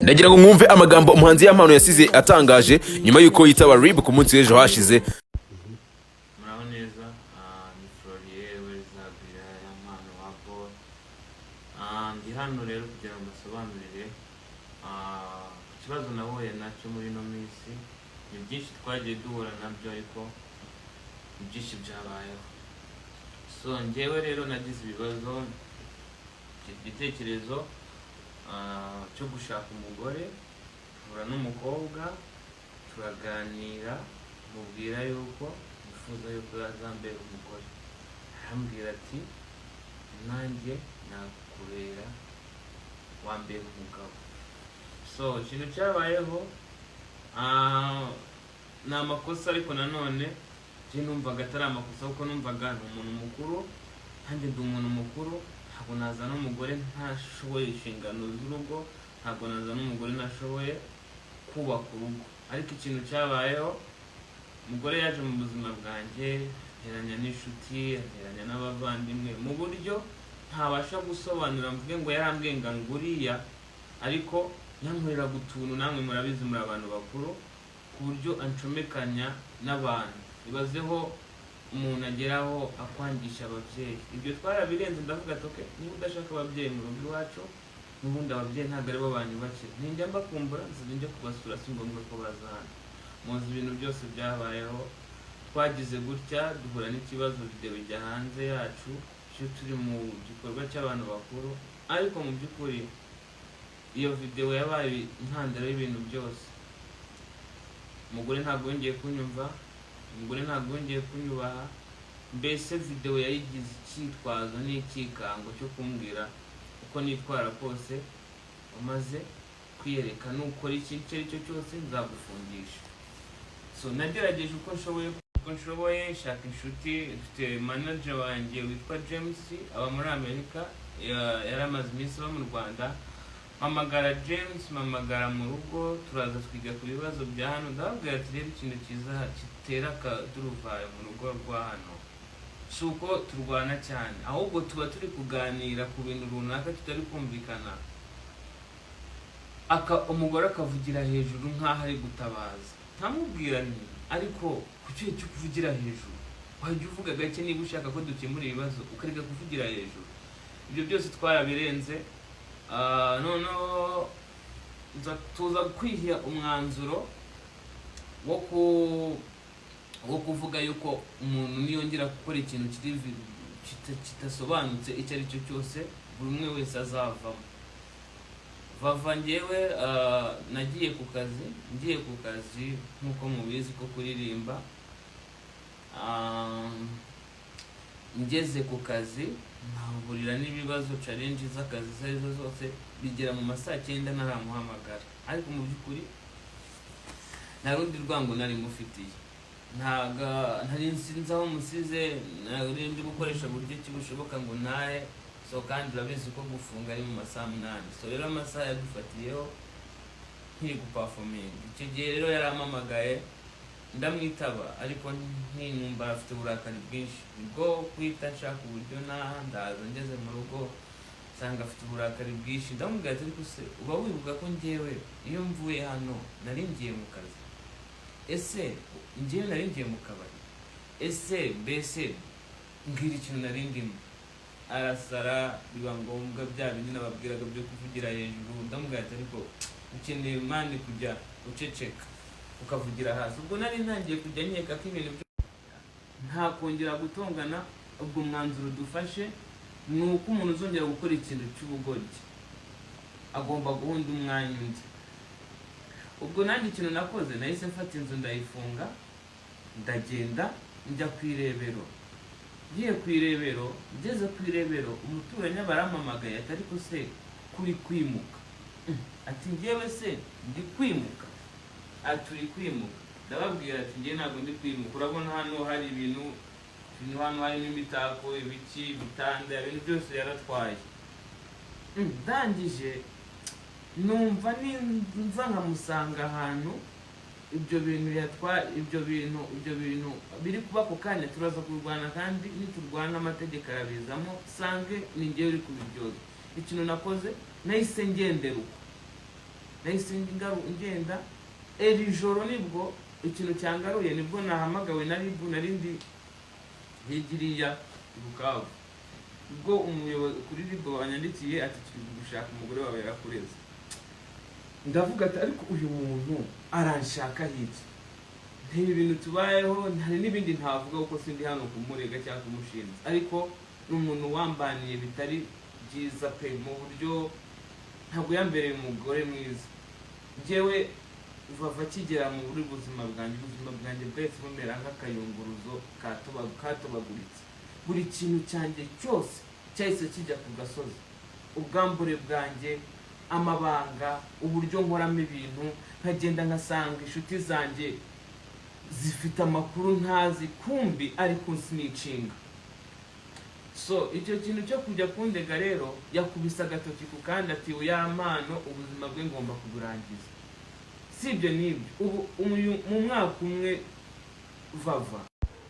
Ndagira ngo mwumve amagambo umuhanzi y'Impano yasize atangaje nyuma yuko yitaba RIB ku munsi w'ejo hashize. Muraho neza, ni Florier Wezabira y'Impano wa Paul. Ndi hano rero kugira ngo mbasobanurire ikibazo nahuye nacyo muri ino minsi. Ni byinshi twagiye duhura nabyo ariko byinshi byabayeho. So njyewe rero nagize ibibazo, igitekerezo cyo gushaka umugore, mpura n'umukobwa turaganira, mubwira yuko nifuza yuko yazambera umugore. Arambwira ati nanjye nakubera wambera umugabo. So ikintu cyabayeho ni amakosa, ariko nanone njye numvaga atari amakosa kuko numvaga ni umuntu mukuru, nanjye ndi umuntu mukuru. Ntabwo nazana umugore ntashoboye inshingano z'urugo, ntabwo nazana umugore ntashoboye kubaka urugo. Ariko ikintu cyabayeho, umugore yaje mu buzima bwanjye, anteranya n'inshuti, anteranya n'abavandimwe mu buryo ntabasha gusobanura, mvuge ngo yarambwiye ngo nguriya, ariko yankoreraga utuntu, namwe murabizi muri abantu bakuru, ku buryo ancomekanya n'abantu. Ibazeho umuntu ageraho akwangisha ababyeyi. Ibyo twarabirenze, ndavuga ati okay, niba udashaka ababyeyi mu rugo iwacu, n'ubundi ababyeyi ntabwo aribo banyubakira, ninjya mbakumbura nzajya kubasura, si ngombwa ko baza hano. Muzi ibintu byose byabayeho, twagize gutya duhura n'ikibazo, video ijya hanze yacu, cyo turi mu gikorwa cy'abantu bakuru. Ariko mu by'ukuri iyo video yabaye intandaro y'ibintu byose. Umugore ntabwo yongeye kunyumva, umugore ntabwo yongeye kunyubaha. Mbese video yayigize icyitwazo n'ikikango cyo kumbwira uko nitwara kose, umaze kwiyereka nukora ikintu icyo ari cyo cyose nzagufungisha. So nagerageje uko nshoboye, nshaka inshuti. Mfite manager wanjye witwa James, aba muri Amerika, yaramaze iminsi aba mu Rwanda. Mpamagara James, mpamagara mu rugo, turaza twiga ku bibazo bya hano. Ndababwira ati rero ikintu cyiza gitera akaduruvayo mu rugo rwa hano si uko turwana cyane, ahubwo tuba turi kuganira ku bintu runaka tutari kumvikana, umugore akavugira hejuru nk'aho ari gutabaza. Ntamubwira nti ariko kuki cyo kuvugira hejuru, wajya uvuga gake niba ushaka ko dukemura ibibazo, ukareka kuvugira hejuru. Ibyo byose twarabirenze. Noneho tuza kwiha umwanzuro wo kuvuga yuko umuntu niyongera gukora ikintu kitasobanutse icyo ari cyo cyose, buri umwe wese azavamo. Vava njyewe nagiye ku kazi, ngiye ku kazi nk'uko mubizi ko kuririmba. Ngeze ku kazi nahurira n'ibibazo, challenge z'akazi zarizo zose, bigera mu masaa 9 naramuhamagara. Ariko mu by'ukuri nta rundi rwango nari mufitiye, ntari nsinzi aho musize, nari ndi gukoresha buryo kibushoboka ngo naye. So kandi urabizi ko gufunga ari mu masaa 8. So rero amasaha yadufatiyeho nkiri guperforming. Icyo gihe rero yarampamagaye, ndamwitaba, ariko ntinumva afite uburakari bwinshi. Ubwo kwita nshaka uburyo ndaza, ngeze mu rugo nsanga afite uburakari bwinshi. Ndamubwira ati ariko se uba wibuka ko njyewe iyo mvuye hano nari ngiye mu kazi? Ese njyewe nari ngiye mu kabari? Ese mbese mbwira ikintu nari ndimo. Arasara, biba ngombwa bya bindi nababwiraga byo kuvugira hejuru. Ndamubwira ati ariko ukeneye mani kujya uceceka ukavugira hasi. Ubwo nari ntangiye kujya nkeka ko ibintu nta kongera gutongana. Ubwo mwanzuro dufashe ni uko umuntu uzongera gukora ikintu cy'ubugoryi agomba guhunda umwanya undi. Ubwo nanjye ikintu nakoze, nahise mfata inzu ndayifunga, ndagenda njya ku irebero. Ngiye ku irebero, ngeze ku irebero, umuturanyi barampamagaye ati ariko se kuri kwimuka? Ati njyewe se ndi kwimuka? Turi kwimuka. Ndababwira ati njye ntabwo ndi kwimuka, urabona hano hari ibintu hano harimo imitako, ibiki, bitanda, ibintu byose yaratwaye. Ndangije numva nza nkamusanga ahantu, ibyo bintu biri kuba ku kanya turaza kurwana, kandi niturwana amategeko arabizamo, sange ni njyewe uri kubiryoza. Ikintu nakoze nahise ngendera uko nahise ngenda iri joro nibwo ikintu cyangaruye, nibwo nahamagawe na RIB narindi higiriya Bukavu, ubwo umuyobozi kuri RIB wanyandikiye ati turi gushaka umugore wawe yarakureze. Ndavuga ati ariko uyu muntu aranshaka hiki, ntibi bintu tubayeho, hari n'ibindi ntavuga kuko sindi hano kumurega cyangwa kumushinja, ariko n'umuntu wambaniye bitari byiza pe, mu buryo ntabwo yambereye umugore mwiza. Jewe Vava kigera mu buri buzima bwanjye bwahise bumera nk'akayunguruzo katobaguritse. Buri kintu cyanjye cyose cyahise kijya ku gasozi, ubwambure bwanjye, amabanga, uburyo nkoramo ibintu, nkagenda nkasanga inshuti zanjye zifite amakuru ntazi, kumbi ariko sinicinga. So icyo kintu cyo kujya kundega rero yakubisa agatoki ku kandi ati uya mpano ubuzima bwe ngomba kuburangiza. Sibyo nibyo, ubu mu mwaka umwe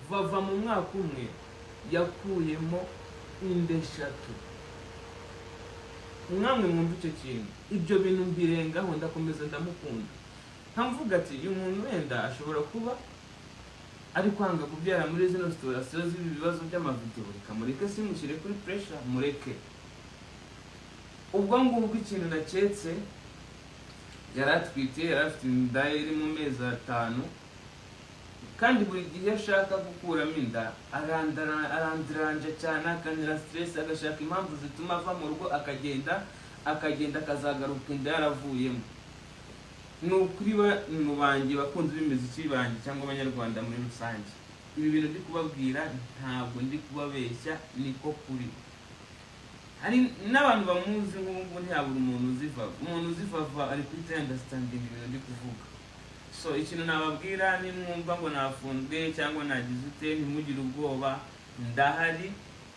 Vava mu mwaka umwe yakuyemo inda 3. Mwamwe mwumva icyo kintu, ibyo bintu mbirengaho, ndakomeza ndamukunda, nkamvuga ati uyu muntu wenda ashobora kuba ari kwanga kubyara muri zino situation z'ibi bibazo by'amavideo, reka mureke simushyire kuri pressure, mureke. Ubwo ngubwo ikintu naketse, yaratwite, yarafite inda iri mu mezi 5, kandi buri gihe ashaka gukuramo inda arandiranje cyane, akanira stress, agashaka impamvu zituma ava mu rugo, akagenda akazagaruka inda yaravuyemo. Nukuri mu banjye bakunze b'imiziki banjye cyangwa abanyarwanda muri rusange, ibi bintu ndi kubabwira ntabwo ndi kubabeshya, niko kuri. Hari n'abantu bamuzi nk'ubu ntiyabura umuntu uzivava ari kwita understanding ibintu ndi kuvuga. So ikintu nababwira, nimwumva ngo nafunzwe cyangwa nagize ute, ntimugire ubwoba, ndahari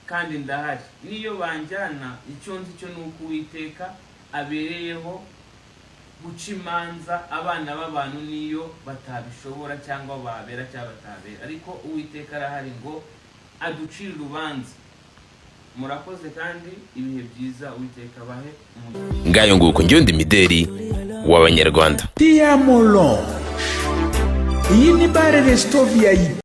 kandi ndahari. Niyo banjyana, icyo nzi cyo nuko Uwiteka abereyeho guca imanza abana b'abantu niyo batabishobora cyangwa babera cyangwa batabera, ariko Uwiteka arahari ngo aducire urubanza. Murakoze kandi ibihe byiza, Uwiteka bahe umugisha. Ngayo nguko njye ndi Mideli w'Abanyarwanda. Diamolo. Iyi ni bare resto VIP.